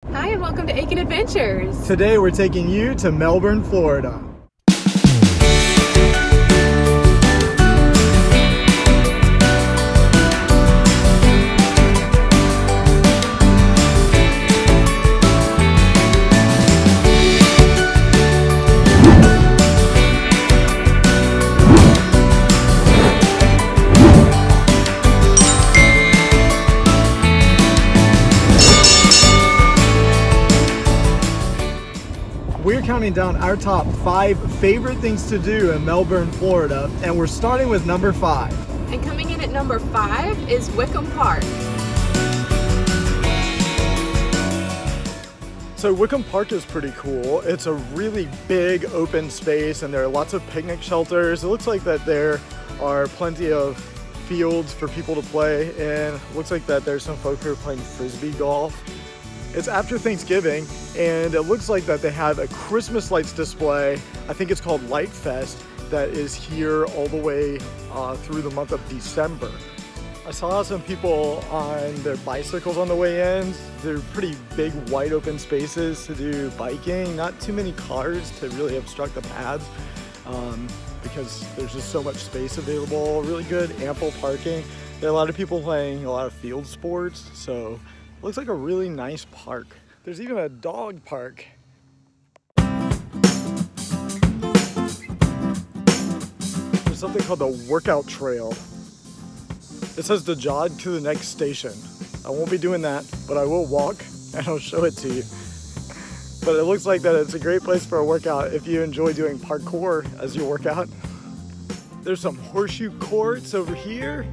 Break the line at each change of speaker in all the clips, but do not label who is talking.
Hi and welcome to Aiken Adventures.
Today we're taking you to Melbourne, Florida. We're counting down our top 5 favorite things to do in Melbourne, Florida, and we're starting with number 5.
And coming in at number 5 is Wickham Park.
So Wickham Park is pretty cool. It's a really big open space and there are lots of picnic shelters. It looks like that there are plenty of fields for people to play, and it looks like that there's some folks who are playing frisbee golf. It's after Thanksgiving, and it looks like that they have a Christmas lights display. I think it's called Light Fest, that is here all the way through the month of December. I saw some people on their bicycles on the way in. They're pretty big, wide open spaces to do biking. Not too many cars to really obstruct the paths because there's just so much space available. Really good, ample parking. There are a lot of people playing a lot of field sports, so looks like a really nice park. There's even a dog park. There's something called the workout trail. It says to jog to the next station. I won't be doing that, but I will walk and I'll show it to you. But it looks like that it's a great place for a workout if you enjoy doing parkour as you work out. There's some horseshoe courts over here.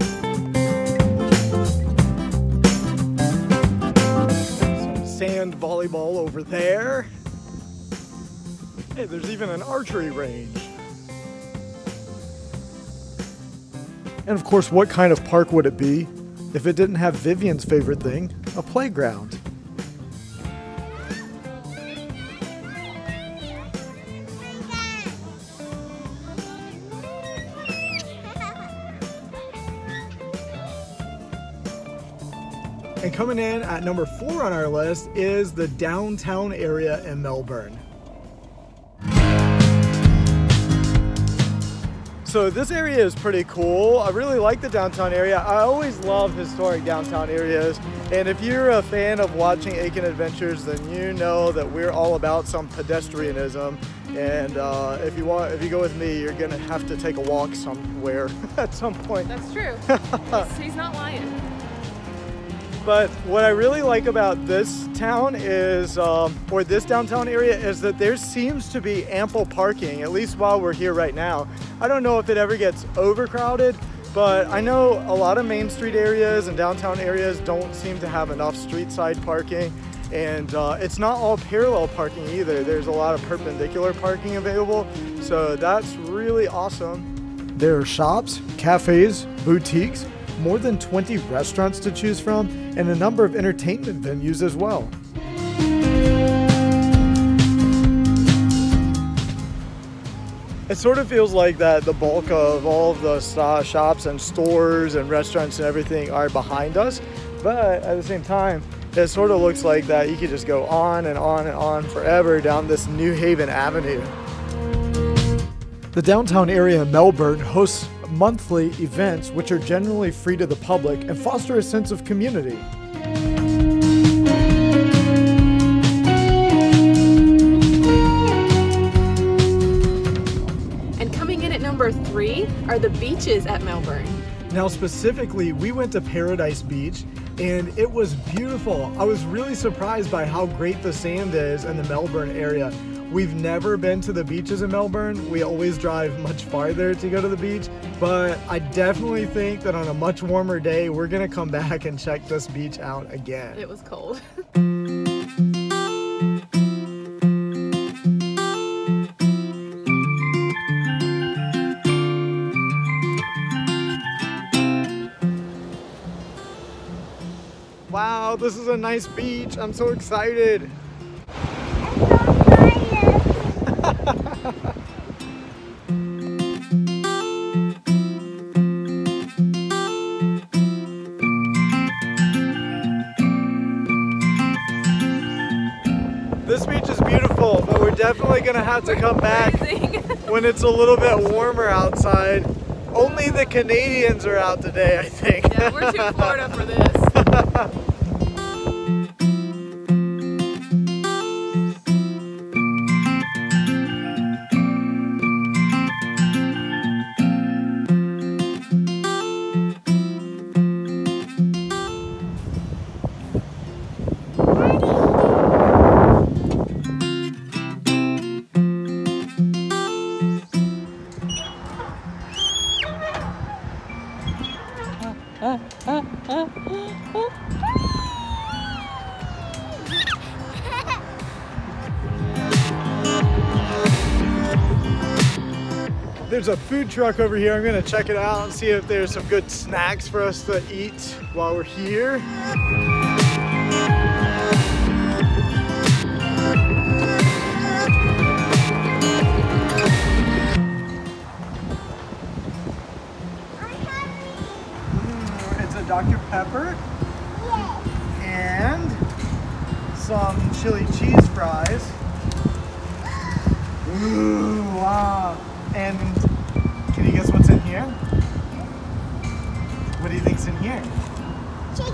Sand volleyball over there. Hey, there's even an archery range. And of course, what kind of park would it be if it didn't have Vivian's favorite thing, a playground? And coming in at number 4 on our list is the downtown area in Melbourne. So this area is pretty cool. I really like the downtown area. I always love historic downtown areas. And if you're a fan of watching Aiken Adventures, then you know that we're all about some pedestrianism. And if you go with me, you're gonna have to take a walk somewhere at some point.
That's true. He's not lying.
But what I really like about this town is, or this downtown area, is that there seems to be ample parking, at least while we're here right now. I don't know if it ever gets overcrowded, but I know a lot of Main Street areas and downtown areas don't seem to have enough street side parking. And it's not all parallel parking either. There's a lot of perpendicular parking available, so that's really awesome. There are shops, cafes, boutiques, more than 20 restaurants to choose from, and a number of entertainment venues as well. It sort of feels like that the bulk of all of the shops and stores and restaurants and everything are behind us, but at the same time, it sort of looks like that you could just go on and on and on forever down this New Haven Avenue. The downtown area in Melbourne hosts monthly events which are generally free to the public and foster a sense of community.
And coming in at number 3 are the beaches at Melbourne.
Now specifically, we went to Paradise Beach and it was beautiful. I was really surprised by how great the sand is in the Melbourne area. We've never been to the beaches in Melbourne. We always drive much farther to go to the beach, but I definitely think that on a much warmer day, we're gonna come back and check this beach out again.
It was cold.
Wow, this is a nice beach. I'm so excited. This beach is beautiful, but we're definitely gonna have to come back when it's a little bit warmer outside. Only the Canadians are out today, I think.
Yeah, we're too Florida for this.
There's a food truck over here. I'm gonna check it out and see if there's some good snacks for us to eat while we're here. It's a Dr. Pepper and some chili cheese fries. Ooh, wow. And can you guess what's in here? What do you think's in here?
Chicken.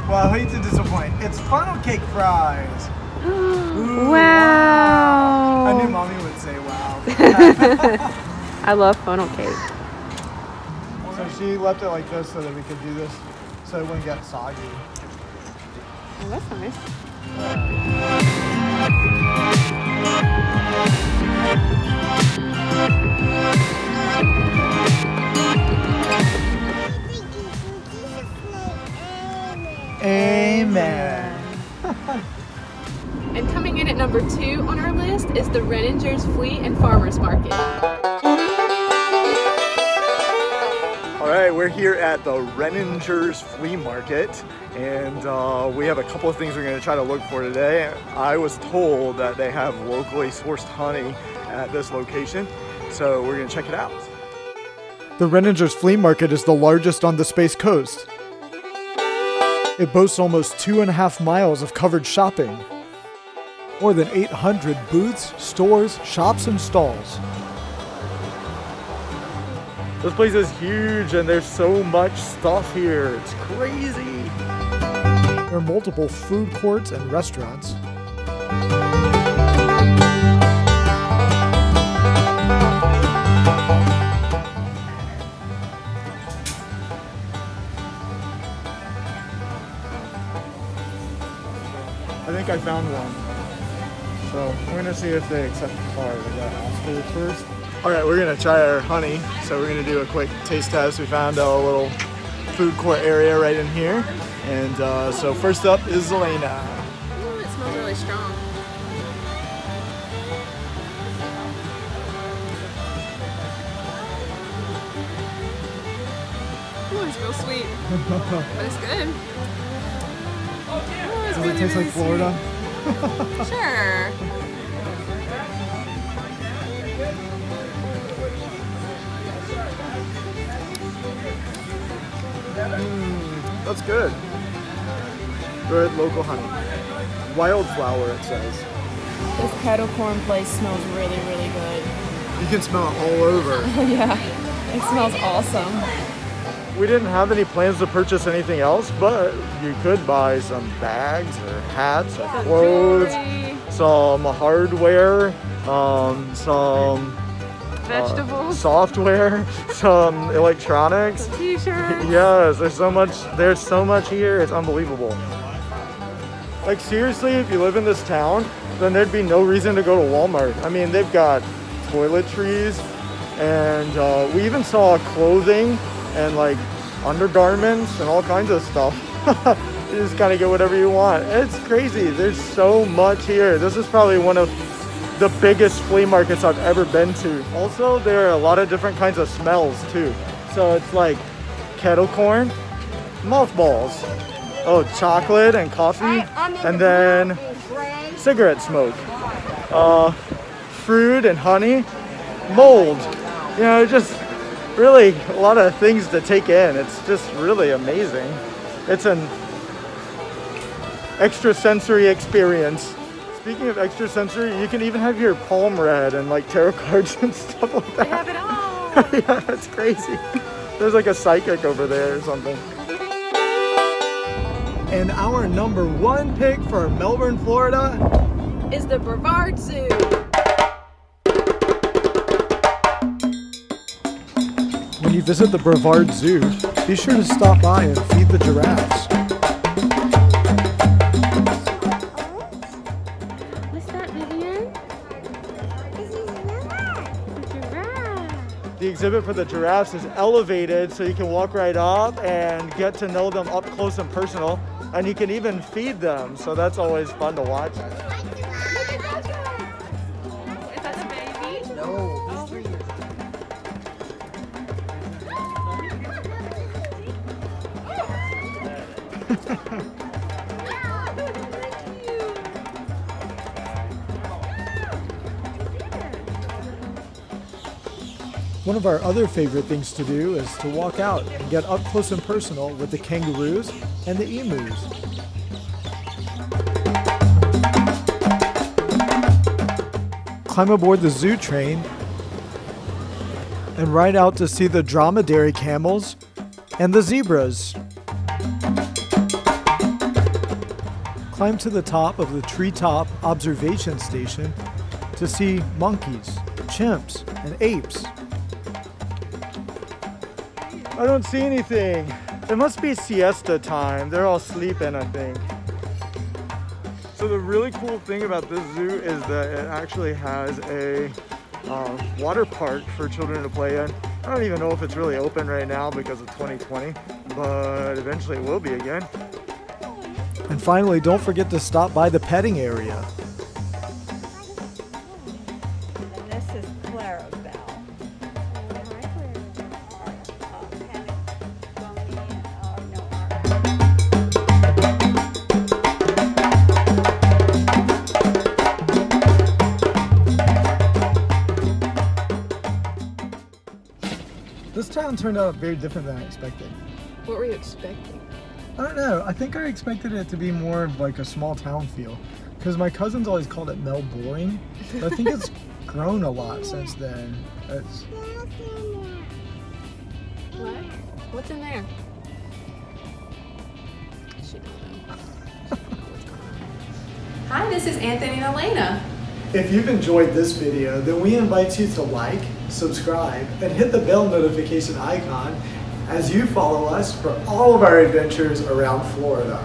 Well, I hate to disappoint. It's funnel cake fries. Ooh,
Wow.
I knew Mommy would say wow.
I love funnel cake.
So she left it like this so that we could do this so it wouldn't get soggy.
Oh, that's nice.
Amen.
And coming in at number 2 on our list is the Renningers Flea and Farmers Market.
All right, we're here at the Renningers Flea Market, and we have a couple of things we're going to try to look for today. I was told that they have locally sourced honey at this location, so we're going to check it out. The Renningers Flea Market is the largest on the Space Coast. It boasts almost 2.5 miles of covered shopping, more than 800 booths, stores, shops, and stalls. This place is huge and there's so much stuff here. It's crazy. There are multiple food courts and restaurants. I think I found one. So we're gonna see if they accept the card. We gotta ask for it first. All right, we're gonna try our honey. So we're gonna do a quick taste test. We found a little food court area right in here. And so first up is Alaina.
Ooh, it smells really strong. Ooh, it's real sweet. But it's good. Ooh, it's
Does
really,
it taste
really
like Florida?
sweet. Sure.
That's good. Good local honey. Wildflower, it says.
This kettle corn place smells really, really good.
You can smell it all over.
Yeah, it smells awesome.
We didn't have any plans to purchase anything else, but you could buy some bags or hats or clothes,
Jewelry,
some hardware, some
vegetables,
software, some electronics.
t-shirts.
Yes, there's so much here, it's unbelievable. Like seriously, if you live in this town, then there'd be no reason to go to Walmart. I mean, they've got toiletries, and we even saw clothing and like undergarments and all kinds of stuff. You just kind of get whatever you want. It's crazy, there's so much here. This is probably one of the biggest flea markets I've ever been to. Also, there are a lot of different kinds of smells too. So it's like kettle corn, mothballs, oh, chocolate and coffee, and then cigarette smoke, fruit and honey, mold. You know, just really a lot of things to take in. It's just really amazing. It's an extrasensory experience. Speaking of extrasensory, you can even have your palm read and like tarot cards and stuff like that.
They have it all.
Yeah, that's crazy. There's like a psychic over there or something. And our number 1 pick for Melbourne, Florida
is the Brevard Zoo.
When you visit the Brevard Zoo, be sure to stop by and feed the giraffes.
What's that, Vivian? This is a giraffe.
The exhibit for the giraffes is elevated so you can walk right up and get to know them up close and personal. And you can even feed them, so that's always fun to watch.
Is that a baby?
No, he's 3 years. One of our other favorite things to do is to walk out and get up close and personal with the kangaroos and the emus. Climb aboard the zoo train and ride out to see the dromedary camels and the zebras. Climb to the top of the treetop observation station to see monkeys, chimps, and apes. I don't see anything. It must be siesta time. They're all sleeping, I think. So the really cool thing about this zoo is that it actually has a water park for children to play in. I don't even know if it's really open right now because of 2020, but eventually it will be again. And finally, don't forget to stop by the petting area. This town turned out very different than I expected.
What were you expecting?
I don't know. I think I expected it to be more of like a small town feel. Because my cousins always called it Melbourne. But I think it's grown a lot since then. It's...
What? What's in there? She don't know. Hi, this is Anthony and Alaina.
If you've enjoyed this video, then we invite you to like, subscribe, and hit the bell notification icon as you follow us for all of our adventures around Florida.